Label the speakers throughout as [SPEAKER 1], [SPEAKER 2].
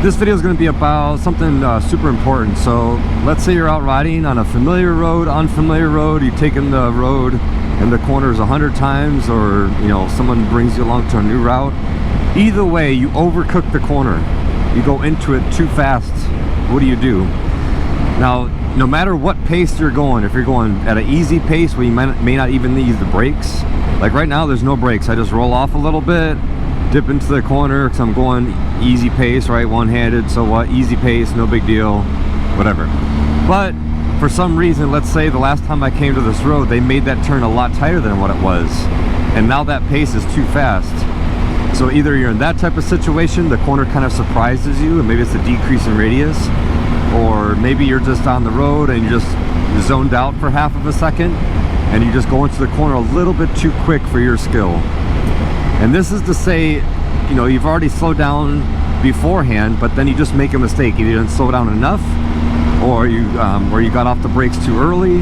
[SPEAKER 1] This video is going to be about something super important. So let's say you're out riding on a familiar road, unfamiliar road, you've taken the road in the corners 100 times, or you know, someone brings you along to a new route. Either way, you overcook the corner, you go into it too fast. What do? Now, no matter what pace you're going, if you're going at an easy pace where you may not even need the brakes, like right now there's no brakes, I just roll off a little bit, dip into the corner because I'm going easy pace, right? One-handed, so what? Easy pace, no big deal, whatever. But for some reason, let's say the last time I came to this road, they made that turn a lot tighter than what it was, and now that pace is too fast. So either you're in that type of situation, the corner kind of surprises you, and maybe it's a decrease in radius, or maybe you're just on the road and you're just zoned out for half of a second, and you just go into the corner a little bit too quick for your skill. And this is to say, you know, you've already slowed down beforehand, but then you just make a mistake. Either you didn't slow down enough, or you got off the brakes too early,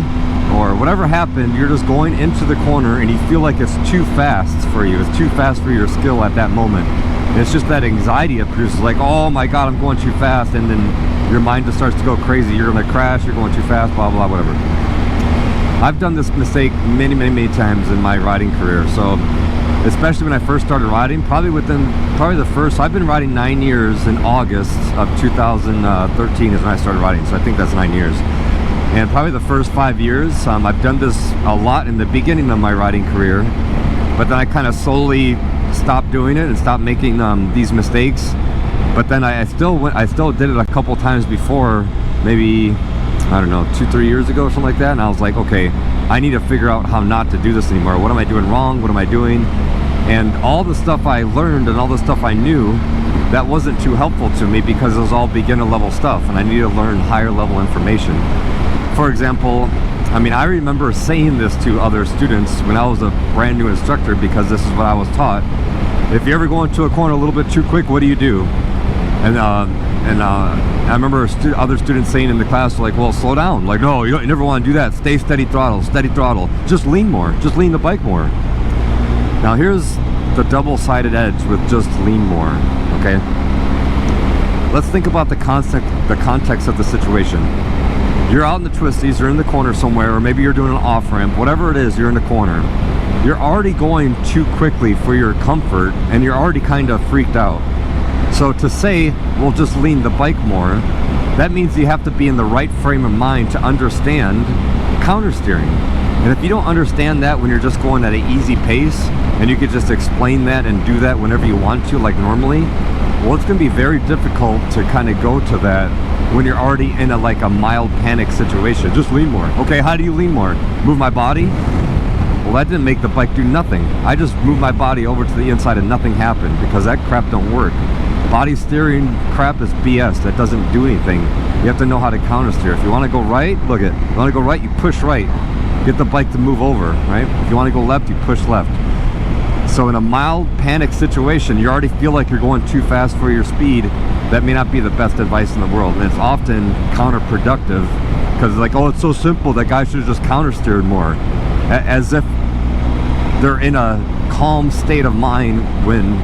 [SPEAKER 1] or whatever happened. You're just going into the corner and you feel like it's too fast for you. It's too fast for your skill at that moment. And it's just that anxiety it produces, like, oh my God, I'm going too fast. And then your mind just starts to go crazy. You're gonna crash, you're going too fast, blah, blah, whatever. I've done this mistake many times in my riding career. So especially when I first started riding, I've been riding 9 years. In August of 2013 is when I started riding, so I think that's 9 years. And probably the first 5 years, I've done this a lot in the beginning of my riding career, but then I kind of slowly stopped doing it and stopped making these mistakes. But then I still did it a couple times before, maybe, I don't know, 2-3 years ago or something like that. And I was like, okay, I need to figure out how not to do this anymore. What am I doing wrong? What am I doing? And all the stuff I learned and all the stuff I knew, that wasn't too helpful to me because it was all beginner level stuff, and I needed to learn higher level information. For example, I mean, I remember saying this to other students when I was a brand new instructor, because this is what I was taught. If you ever go into a corner a little bit too quick, what do? And I remember other students saying in the class, like, well, slow down. Like, no, you never want to do that. Stay steady throttle, just lean more, just lean the bike more. Now here's the double-sided edge with just lean more, okay? Let's think about the context of the situation. You're out in the twisties, you're in the corner somewhere, or maybe you're doing an off-ramp, whatever it is, you're in the corner. You're already going too quickly for your comfort, and you're already kind of freaked out. So to say, well, just lean the bike more, that means you have to be in the right frame of mind to understand counter steering. And if you don't understand that when you're just going at an easy pace, and you could just explain that and do that whenever you want to, like normally, well, it's going to be very difficult to kind of go to that when you're already in a mild panic situation. Just lean more. Okay, how do you lean more? Move my body? Well, that didn't make the bike do nothing. I just moved my body over to the inside and nothing happened, because that crap don't work. Body steering crap is BS. That doesn't do anything. You have to know how to counter steer. If you want to go right, look it. If you want to go right, you push right. Get the bike to move over, right? If you want to go left, you push left. So in a mild panic situation, you already feel like you're going too fast for your speed. That may not be the best advice in the world, and it's often counterproductive, because it's like, oh, it's so simple, that guy should have just counter steered more, as if they're in a calm state of mind when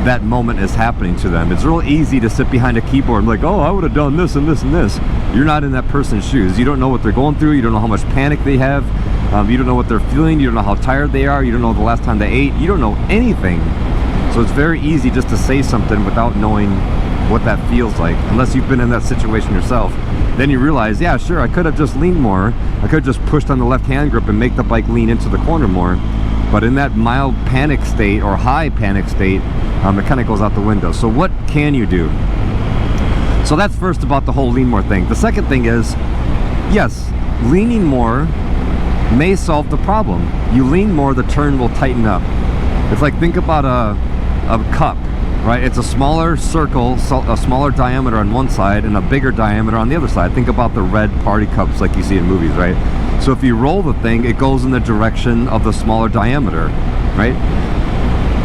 [SPEAKER 1] that moment is happening to them. It's real easy to sit behind a keyboard and like, oh, I would have done this and this and this. You're not in that person's shoes. You don't know what they're going through. You don't know how much panic they have. You don't know what they're feeling. You don't know how tired they are. You don't know the last time they ate. You don't know anything. So it's very easy just to say something without knowing what that feels like, unless you've been in that situation yourself. Then you realize, yeah, sure, I could have just leaned more. I could have just pushed on the left hand grip and make the bike lean into the corner more. But in that mild panic state or high panic state, it kind of goes out the window. So what can you do? So that's first about the whole lean more thing. The second thing is, yes, leaning more may solve the problem. You lean more, the turn will tighten up. It's like, think about a cup, right? It's a smaller circle, a smaller diameter on one side and a bigger diameter on the other side. Think about the red party cups like you see in movies, right? So if you roll the thing, it goes in the direction of the smaller diameter, right?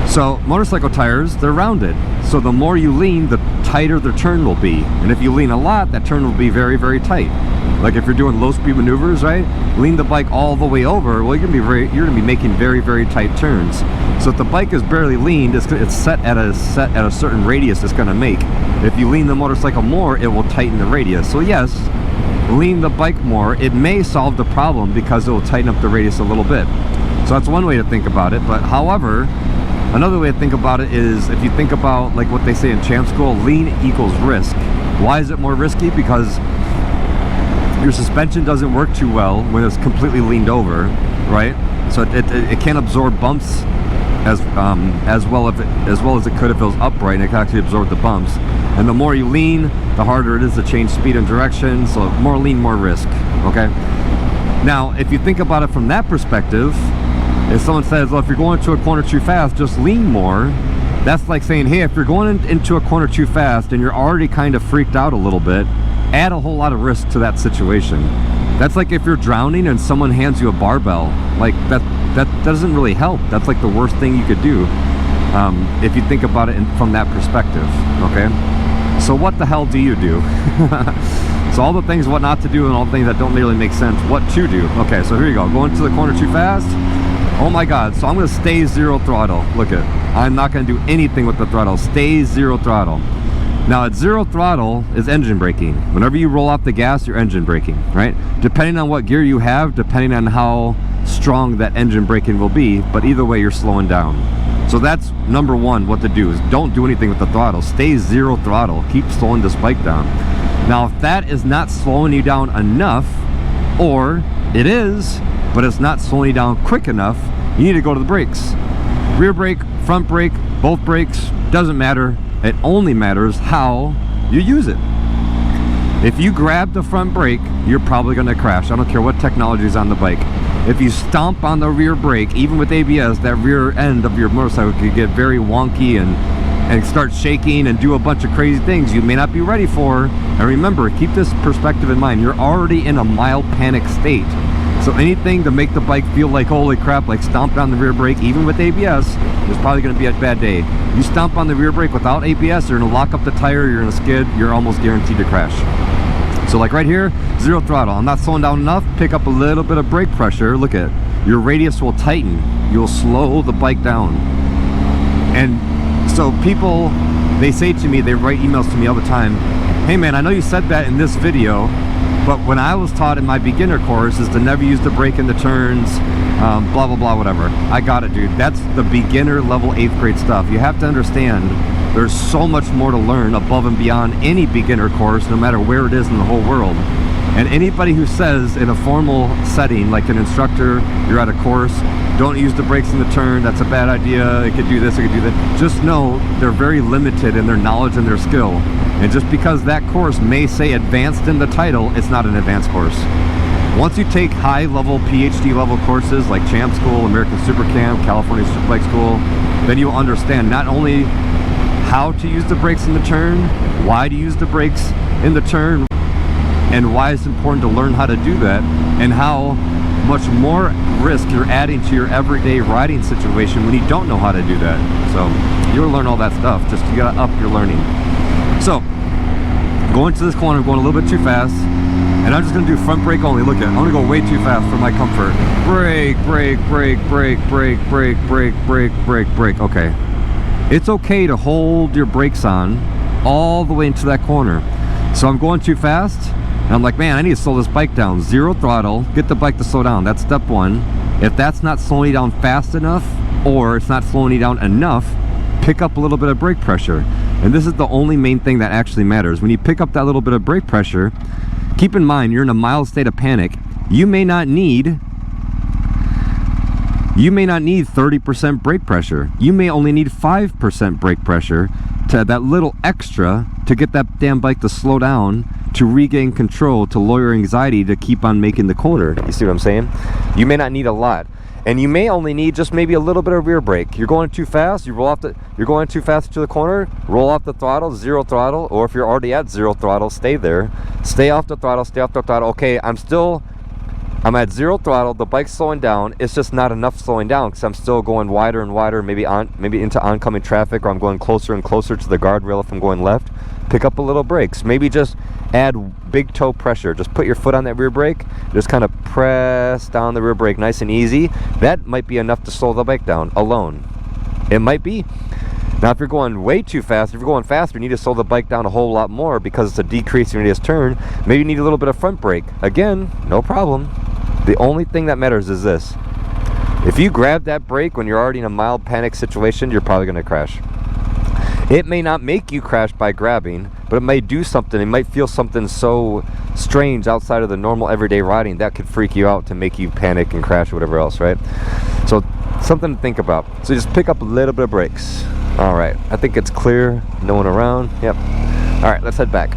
[SPEAKER 1] So motorcycle tires, they're rounded. So the more you lean, the tighter the turn will be. And if you lean a lot, that turn will be very tight. Like if you're doing low speed maneuvers, right? Lean the bike all the way over, well, you're gonna be making very tight turns. So if the bike is barely leaned, it's set at a certain radius it's going to make. If you lean the motorcycle more, it will tighten the radius. So yes, lean the bike more. It may solve the problem because it will tighten up the radius a little bit. So that's one way to think about it. But however, another way to think about it is if you think about like what they say in champ school, lean equals risk. Why is it more risky? Because your suspension doesn't work too well when it's completely leaned over, right? So it can't absorb bumps as well as it could if it was upright, and it can actually absorb the bumps. And the more you lean, the harder it is to change speed and direction. So more lean, more risk. Okay. Now, if you think about it from that perspective, if someone says, well, if you're going into a corner too fast, just lean more. That's like saying, hey, if you're going into a corner too fast and you're already kind of freaked out a little bit, add a whole lot of risk to that situation. That's like if you're drowning and someone hands you a barbell, like that doesn't really help. That's like the worst thing you could do if you think about it from that perspective. Okay, so what the hell do you do? So all the things what not to do and all the things that don't really make sense, what to do. Okay, so here you go. Going to the corner too fast. Oh my God, so I'm going to stay zero throttle. Look at, I'm not going to do anything with the throttle. Stay zero throttle. Now at zero throttle is engine braking. Whenever you roll off the gas, you're engine braking, right? Depending on what gear you have, depending on how strong that engine braking will be, but either way you're slowing down. So that's number one, what to do is don't do anything with the throttle. Stay zero throttle. Keep slowing this bike down. Now if that is not slowing you down enough, or it is, but it's not slowing you down quick enough, you need to go to the brakes. Rear brake, front brake, both brakes, doesn't matter. It only matters how you use it. If you grab the front brake, you're probably going to crash. I don't care what technology is on the bike. If you stomp on the rear brake, even with ABS, that rear end of your motorcycle could get very wonky and start shaking and do a bunch of crazy things you may not be ready for. And remember, keep this perspective in mind. You're already in a mild panic state. So anything to make the bike feel like, holy crap, like stomping on the rear brake, even with ABS, is probably going to be a bad day. You stomp on the rear brake without ABS, you're going to lock up the tire, you're going to skid, you're almost guaranteed to crash. So like right here, zero throttle. I'm not slowing down enough, pick up a little bit of brake pressure. Look at it. Your radius will tighten. You'll slow the bike down. And so people, they say to me, they write emails to me all the time, hey man, I know you said that in this video, but when I was taught in my beginner course is to never use the brake in the turns, blah, blah, blah, whatever. I got it, dude. That's the beginner level 8th grade stuff. You have to understand there's so much more to learn above and beyond any beginner course, no matter where it is in the whole world. And anybody who says in a formal setting, like an instructor, you're at a course, don't use the brakes in the turn, that's a bad idea, it could do this, it could do that. Just know they're very limited in their knowledge and their skill. And just because that course may say advanced in the title, it's not an advanced course. Once you take high-level, PhD-level courses like Champ School, American Super Camp, California Superbike School, then you'll understand not only how to use the brakes in the turn, why to use the brakes in the turn, and why it's important to learn how to do that, and how much more risk you're adding to your everyday riding situation when you don't know how to do that. So you'll learn all that stuff, just you gotta up your learning. So going to this corner, I'm going a little bit too fast, and I'm just gonna do front brake only. Look at it, I'm gonna go way too fast for my comfort. Brake, brake, brake, brake, brake, brake, brake, brake, brake, brake. Okay, it's okay to hold your brakes on all the way into that corner. So I'm going too fast, and I'm like, man, I need to slow this bike down. Zero throttle, get the bike to slow down. That's step one. If that's not slowing you down fast enough, or it's not slowing you down enough, pick up a little bit of brake pressure. And this is the only main thing that actually matters. When you pick up that little bit of brake pressure, keep in mind, you're in a mild state of panic. You may not need 30% brake pressure. You may only need 5% brake pressure, to that little extra to get that damn bike to slow down, to regain control, to lower anxiety, to keep on making the corner. You see what I'm saying? You may not need a lot. And you may only need just maybe a little bit of rear brake. You're going too fast, you're going too fast to the corner, roll off the throttle, zero throttle, or if you're already at zero throttle, stay there. Stay off the throttle, stay off the throttle. Okay, I'm at zero throttle, the bike's slowing down, it's just not enough slowing down because I'm still going wider and wider, maybe into oncoming traffic, or I'm going closer and closer to the guardrail if I'm going left. Pick up a little brakes. Maybe just add big toe pressure. Just put your foot on that rear brake, just kind of press down the rear brake nice and easy. That might be enough to slow the bike down alone. It might be. Now, if you're going way too fast, if you're going faster, you need to slow the bike down a whole lot more because it's a decreasing radius turn. Maybe you need a little bit of front brake. Again, no problem. The only thing that matters is this. If you grab that brake when you're already in a mild panic situation, you're probably going to crash. It may not make you crash by grabbing, but it may do something. It might feel something so strange outside of the normal everyday riding that could freak you out to make you panic and crash or whatever else, right? So something to think about. So just pick up a little bit of brakes. All right, I think it's clear. No one around. Yep. All right, let's head back.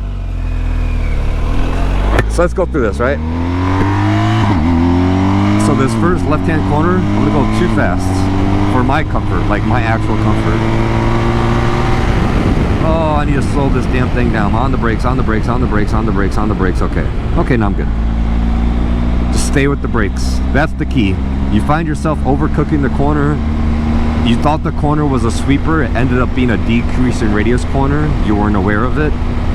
[SPEAKER 1] So let's go through this, right? So this first left-hand corner, I'm gonna go too fast for my comfort, like my actual comfort. Oh, I need to slow this damn thing down. I'm on the brakes, on the brakes, on the brakes, on the brakes, on the brakes. Okay. Okay, now I'm good. Just stay with the brakes. That's the key. You find yourself overcooking the corner. You thought the corner was a sweeper. It ended up being a decrease in radius corner. You weren't aware of it.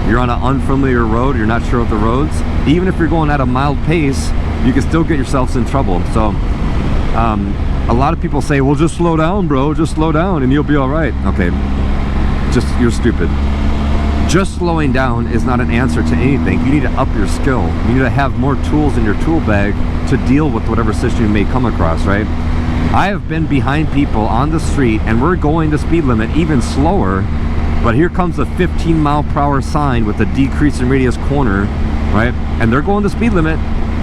[SPEAKER 1] You're on an unfamiliar road. You're not sure of the roads. Even if you're going at a mild pace, you can still get yourselves in trouble. So a lot of people say, well, just slow down, bro. Just slow down and you'll be all right. Okay. You're stupid. Just slowing down is not an answer to anything. You need to up your skill. You need to have more tools in your tool bag to deal with whatever situation you may come across, right? I have been behind people on the street and we're going the speed limit even slower, but here comes a 15-mile-per-hour sign with a decrease in radius corner, right? And they're going the speed limit.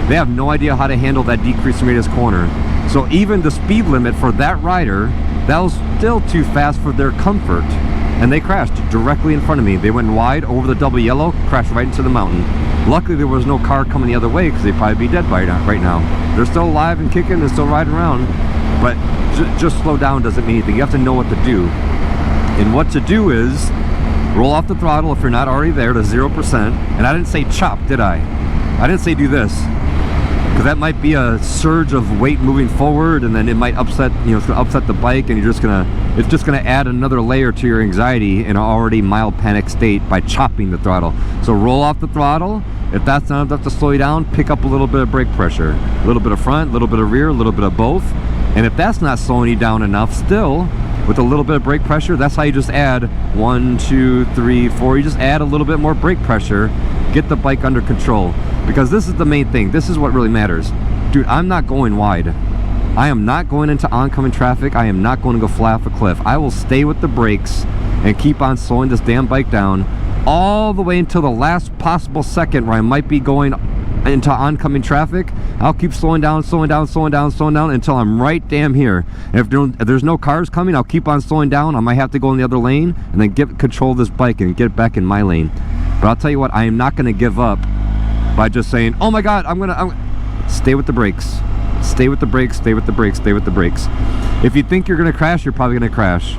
[SPEAKER 1] They have no idea how to handle that decrease in radius corner. So even the speed limit for that rider, that was still too fast for their comfort. And they crashed directly in front of me. They went wide over the double yellow, crashed right into the mountain. Luckily, there was no car coming the other way because they'd probably be dead right now. They're still alive and kicking and still riding around, but just slow down doesn't mean anything. You have to know what to do. And what to do is roll off the throttle if you're not already there to 0%. And I didn't say chop, did I? I didn't say do this, because that might be a surge of weight moving forward, and then it might upset, it's gonna upset the bike, and it's just gonna add another layer to your anxiety in an already mild panic state by chopping the throttle. So roll off the throttle. If that's not enough to slow you down, pick up a little bit of brake pressure, a little bit of front, a little bit of rear, a little bit of both. And if that's not slowing you down enough still, with a little bit of brake pressure, that's how you just add 1, 2, 3, 4. You just add a little bit more brake pressure, get the bike under control. Because this is the main thing. This is what really matters. Dude, I'm not going wide. I am not going into oncoming traffic. I am not going to go fly off a cliff. I will stay with the brakes and keep on slowing this damn bike down all the way until the last possible second where I might be going into oncoming traffic. I'll keep slowing down until I'm right damn here. And if there's no cars coming, I'll keep on slowing down. I might have to go in the other lane and then get control of this bike and get back in my lane. But I'll tell you what, I am not going to give up by just saying, oh my God, I'm stay with the brakes. Stay with the brakes, stay with the brakes, stay with the brakes. If you think you're going to crash, you're probably going to crash.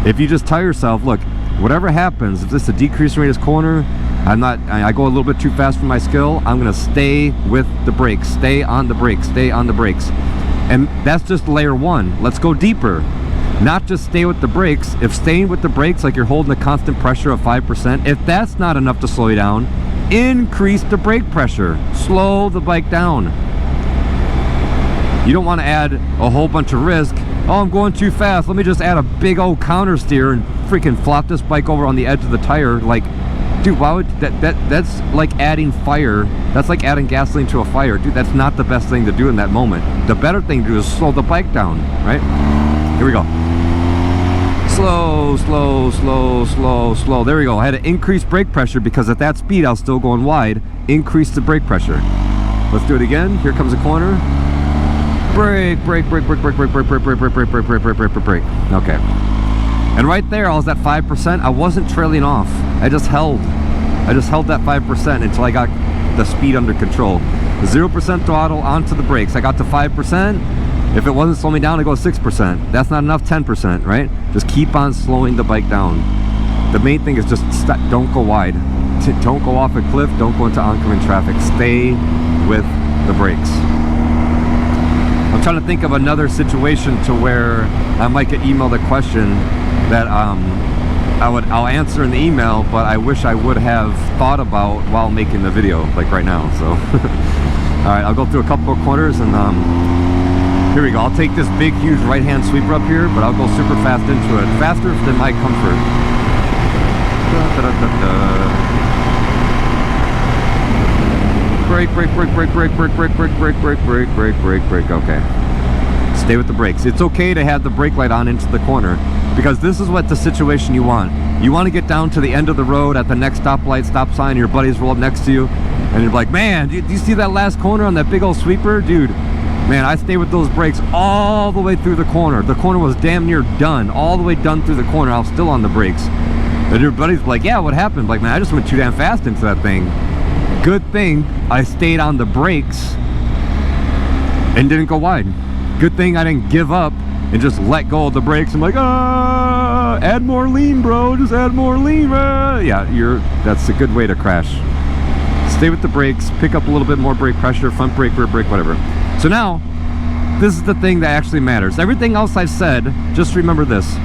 [SPEAKER 1] If you just tell yourself, look, whatever happens, if this is a decrease in radius corner, I go a little bit too fast for my skill, I'm going to stay with the brakes, stay on the brakes, stay on the brakes. And that's just layer one. Let's go deeper. Not just stay with the brakes. If staying with the brakes, like you're holding a constant pressure of 5%, if that's not enough to slow you down, increase the brake pressure. Slow the bike down. You don't want to add a whole bunch of risk. Oh, I'm going too fast. Let me just add a big old counter steer and freaking flop this bike over on the edge of the tire. Like, dude, why would that's like adding fire. That's like adding gasoline to a fire. Dude, that's not the best thing to do in that moment. The better thing to do is slow the bike down, right? Here we go. Slow, slow, slow, slow, slow. There we go. I had to increase brake pressure because at that speed I was still going wide. Increase the brake pressure. Let's do it again. Here comes a corner. Brake, brake, brake, brake, brake, brake, brake, brake, brake, brake, brake, brake, brake, brake, brake, brake, brake. Okay. And right there, I was at 5%. I wasn't trailing off. I just held that 5% until I got the speed under control. 0% throttle onto the brakes. I got to 5%. If it wasn't slowing me down, I go 6%. That's not enough, 10%, right? Just keep on slowing the bike down. The main thing is just don't go wide. Don't go off a cliff. Don't go into oncoming traffic. Stay with the brakes. I'm trying to think of another situation to where I might get emailed a question that I'll answer in the email, but I wish I would have thought about while making the video, like right now. So, all right, I'll go through a couple of corners and Here we go. I'll take this big, huge right-hand sweeper up here, but I'll go super fast into it. Faster than my comfort. Brake, brake, brake, brake, brake, brake, brake, brake, brake, brake, brake, brake, brake, brake. Okay. Stay with the brakes. It's okay to have the brake light on into the corner, because this is what the situation you want. You want to get down to the end of the road at the next stoplight, stop sign, your buddies roll up next to you, and you're like, man, do you see that last corner on that big old sweeper? Dude, man, I stayed with those brakes all the way through the corner. The corner was damn near done, all the way done through the corner. I was still on the brakes. And your buddy's like, yeah, what happened? Like, man, I just went too damn fast into that thing. Good thing I stayed on the brakes and didn't go wide. Good thing I didn't give up and just let go of the brakes. I'm like, add more lean, bro. Just add more lean. Yeah, that's a good way to crash. Stay with the brakes, pick up a little bit more brake pressure, front brake, rear brake, whatever. So now, this is the thing that actually matters. Everything else I've said, just remember this.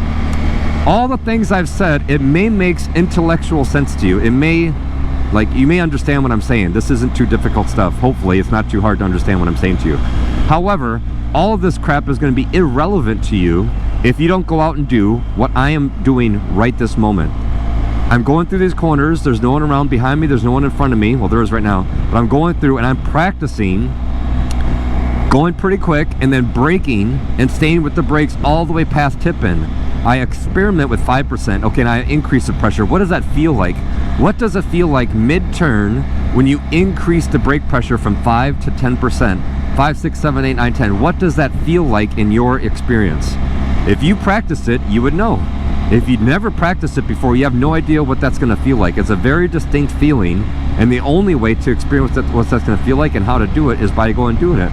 [SPEAKER 1] All the things I've said, it may make intellectual sense to you. It may, like, you may understand what I'm saying. This isn't too difficult stuff. Hopefully, it's not too hard to understand what I'm saying to you. However, all of this crap is going to be irrelevant to you if you don't go out and do what I am doing right this moment. I'm going through these corners. There's no one around behind me. There's no one in front of me. Well, there is right now. But I'm going through and I'm practicing going pretty quick and then braking and staying with the brakes all the way past tip-in. I experiment with 5%. Okay, and I increase the pressure. What does that feel like? What does it feel like mid-turn when you increase the brake pressure from 5 to 10%? 5, 6, 7, 8, 9, 10. What does that feel like in your experience? If you practice it, you would know. If you'd never practiced it before, you have no idea what that's going to feel like. It's a very distinct feeling, and the only way to experience what that's going to feel like and how to do it is by going and doing it.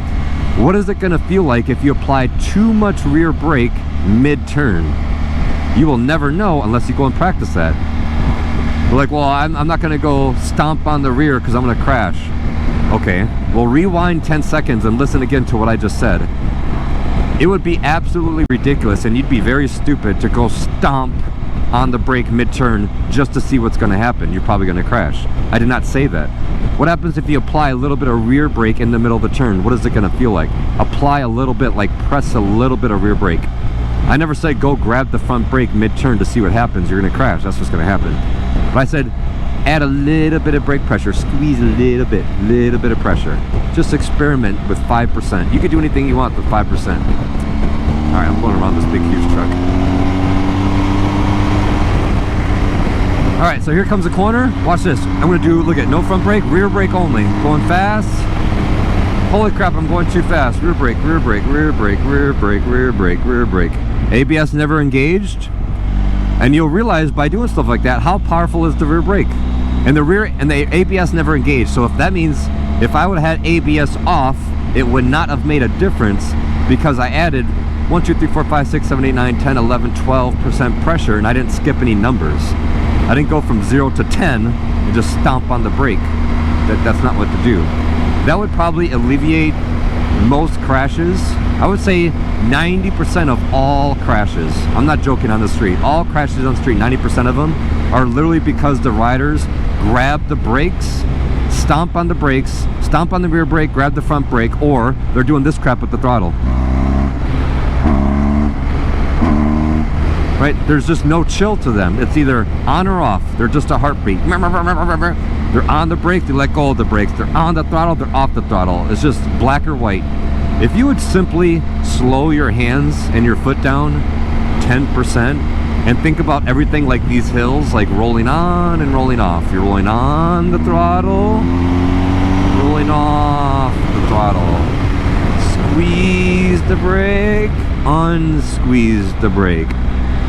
[SPEAKER 1] What is it going to feel like if you apply too much rear brake mid-turn? You will never know unless you go and practice that. You're like, well, I'm not going to go stomp on the rear because I'm going to crash. Okay, well, rewind 10 seconds and listen again to what I just said. It would be absolutely ridiculous, and you'd be very stupid to go stomp on the brake mid-turn just to see what's going to happen. You're probably going to crash. I did not say that. What happens if you apply a little bit of rear brake in the middle of the turn? What is it going to feel like? Apply a little bit, like press a little bit of rear brake. I never said go grab the front brake mid-turn to see what happens. You're going to crash. That's what's going to happen. But I said add a little bit of brake pressure, squeeze a little bit of pressure. Just experiment with 5%. You could do anything you want with 5%. All right, I'm going around this big, huge truck. All right, so here comes the corner. Watch this. I'm gonna do, look at, no front brake, rear brake only. Going fast. Holy crap, I'm going too fast. Rear brake, rear brake, rear brake, rear brake, rear brake, rear brake. ABS never engaged. And you'll realize by doing stuff like that, how powerful is the rear brake. And the ABS never engaged. So if that means if I would have had ABS off, it would not have made a difference because I added 1, 2, 3, 4, 5, 6, 7, 8, 9, 10, 11, 12% pressure, and I didn't skip any numbers. I didn't go from 0 to 10 and just stomp on the brake. That's not what to do. That would probably alleviate most crashes. I would say 90% of all crashes. I'm not joking, on the street. All crashes on the street, 90% of them are literally because the riders grab the brakes, stomp on the brakes, stomp on the rear brake, grab the front brake, or they're doing this crap with the throttle. Right? There's just no chill to them. It's either on or off. They're just a heartbeat. They're on the brake, they let go of the brakes. They're on the throttle, they're off the throttle. It's just black or white. If you would simply slow your hands and your foot down 10% and think about everything like these hills, like rolling on and rolling off. You're rolling on the throttle, rolling off the throttle. Squeeze the brake, unsqueeze the brake.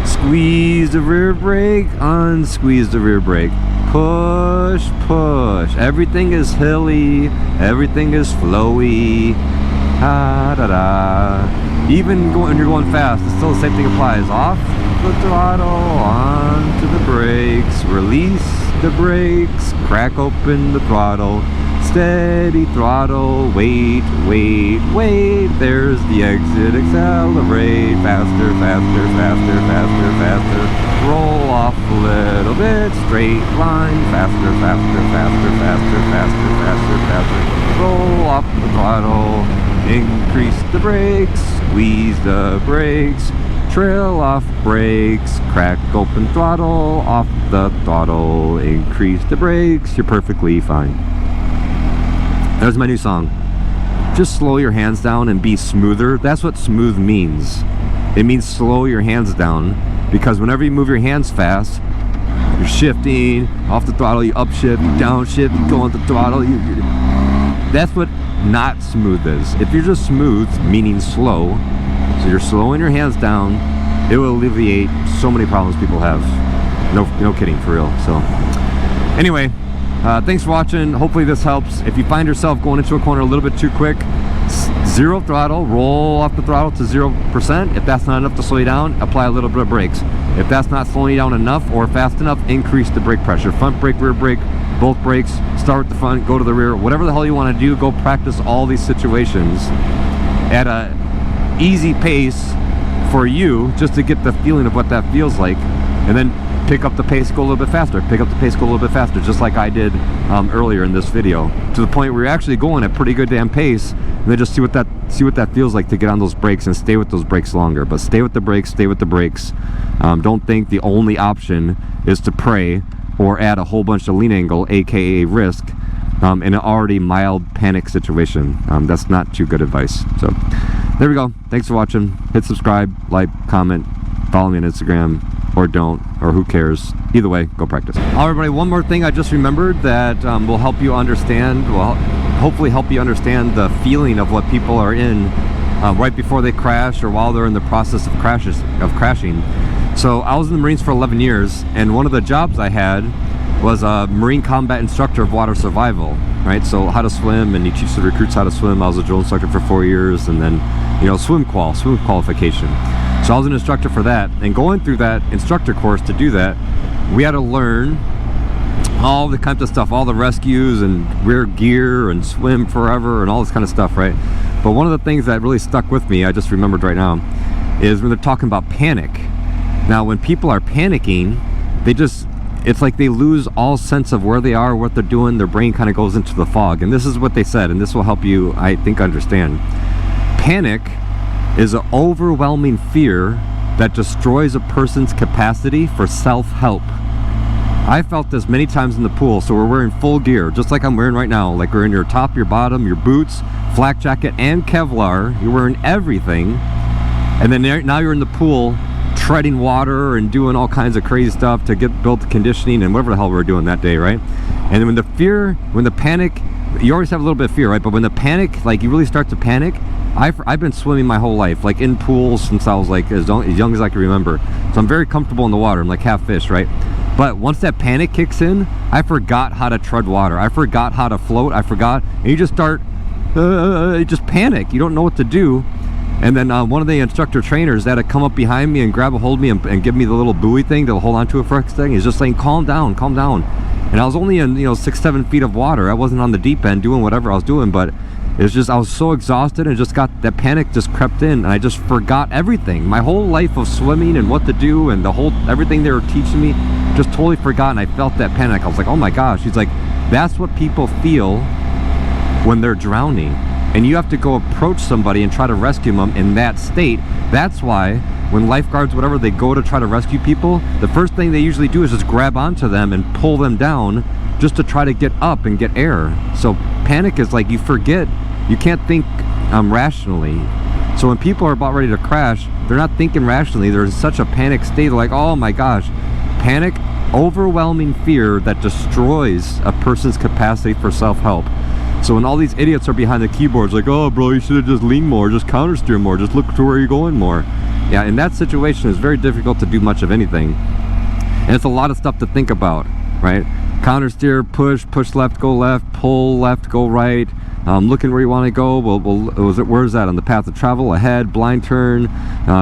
[SPEAKER 1] Squeeze the rear brake, unsqueeze the rear brake. Push, push. Everything is hilly, everything is flowy. Da, da, da. Even when you're going fast, it's still the same thing applies. Off the throttle, onto the brakes, release the brakes, crack open the throttle, steady throttle, wait, wait, wait, there's the exit, accelerate, faster, faster, faster, faster, faster. roll off a little bit, straight line, faster, faster, faster, faster, faster, faster, faster, roll off the throttle, increase the brakes, squeeze the brakes, trail off brakes, crack open throttle, off the throttle, increase the brakes, you're perfectly fine. There's my new song. Just slow your hands down and be smoother. That's what smooth means. It means slow your hands down, because whenever you move your hands fast, you're shifting off the throttle, you upshift, you downshift, you go on the throttle. That's what not smooth is. If you're just smooth, meaning slow, so you're slowing your hands down, it will alleviate so many problems people have. No kidding, for real. So anyway, thanks for watching. Hopefully this helps. If you find yourself going into a corner a little bit too quick, zero throttle, roll off the throttle to 0%. If that's not enough to slow you down, apply a little bit of brakes. If that's not slowing you down enough or fast enough, increase the brake pressure. Front brake, rear brake, both brakes. Start with the front, go to the rear. Whatever the hell you want to do, go practice all these situations at a easy pace for you, just to get the feeling of what that feels like, and then pick up the pace, go a little bit faster, pick up the pace, go a little bit faster, just like I did earlier in this video, to the point where you're actually going at pretty good damn pace, and then just see what that feels like to get on those brakes and stay with those brakes longer. But stay with the brakes, stay with the brakes. Don't think the only option is to pray or add a whole bunch of lean angle, aka risk, in an already mild panic situation. That's not too good advice. So there we go. Thanks for watching. Hit subscribe, like, comment, follow me on Instagram, or don't, or who cares. Either way, go practice. All right, everybody, one more thing I just remembered that will help you understand, well, hopefully help you understand the feeling of what people are in right before they crash or while they're in the process of crashing. So I was in the Marines for 11 years, and one of the jobs I had was a Marine combat instructor of water survival, right? So how to swim, and you teach the recruits how to swim. I was a drill instructor for 4 years, and then, you know, swim qualification. So I was an instructor for that, and going through that instructor course to do that, we had to learn all the kinds of stuff, all the rescues and rear gear and swim forever and all this kind of stuff, right? But one of the things that really stuck with me, I just remembered right now, is when they're talking about panic. Now, when people are panicking, it's like they lose all sense of where they are, what they're doing. Their brain kind of goes into the fog. And this is what they said, and this will help you, I think, understand. Panic is an overwhelming fear that destroys a person's capacity for self-help. I felt this many times in the pool. So we're wearing full gear, just like I'm wearing right now. Like we're in your top, your bottom, your boots, flak jacket, and Kevlar. You're wearing everything. And then now you're in the pool, treading water and doing all kinds of crazy stuff to build the conditioning and whatever the hell we were doing that day, right? And then when the panic, you always have a little bit of fear, right? But when the panic, like you really start to panic, I've been swimming my whole life, like in pools since I was like as young as I can remember. So I'm very comfortable in the water. I'm like half fish, right? But once that panic kicks in, I forgot how to tread water. I forgot how to float. And you just start, you just panic. You don't know what to do. And then one of the instructor trainers had to come up behind me and grab a hold of me and give me the little buoy thing to hold on to it for a second. He's just saying, calm down, calm down. And I was only in, 6-7 feet of water. I wasn't on the deep end doing whatever I was doing, but it's just, I was so exhausted and just got, that panic just crept in, and I just forgot everything. My whole life of swimming and what to do and everything they were teaching me, just totally forgot, and I felt that panic. I was like, oh my gosh. He's like, that's what people feel when they're drowning. And you have to go approach somebody and try to rescue them in that state. That's why when lifeguards, whatever, they go to try to rescue people, the first thing they usually do is just grab onto them and pull them down just to try to get up and get air. So panic is like you forget, you can't think rationally. So when people are about ready to crash, they're not thinking rationally. They're in such a panic state. They're like, oh my gosh. Panic, overwhelming fear that destroys a person's capacity for self-help. So when all these idiots are behind the keyboards like, oh bro, you should have just leaned more, just counter steer more, just look to where you're going more. Yeah, in that situation, it's very difficult to do much of anything. And it's a lot of stuff to think about, right? Counter steer, push left, go left, pull left, go right. Looking where you want to go. Where's that on the path of travel? Ahead, blind turn.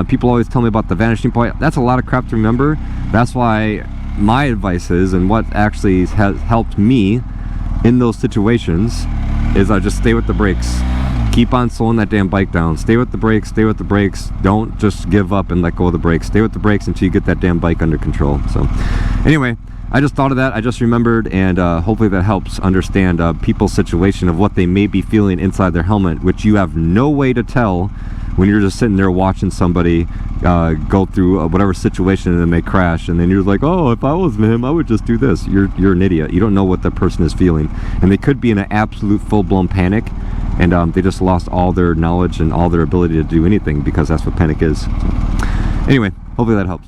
[SPEAKER 1] People always tell me about the vanishing point. That's a lot of crap to remember. That's why my advice is, and what actually has helped me in those situations, is I just stay with the brakes. keep on slowing that damn bike down. Stay with the brakes, stay with the brakes. Don't just give up and let go of the brakes. Stay with the brakes until you get that damn bike under control. So anyway, I just thought of that. I just remembered, and hopefully that helps understand people's situation of what they may be feeling inside their helmet, which you have no way to tell when you're just sitting there watching somebody go through whatever situation and then they crash, and then you're like, oh, if I was him, I would just do this. You're an idiot. You don't know what that person is feeling, and they could be in an absolute full-blown panic, and they just lost all their knowledge and all their ability to do anything, because that's what panic is. So, anyway, hopefully that helps.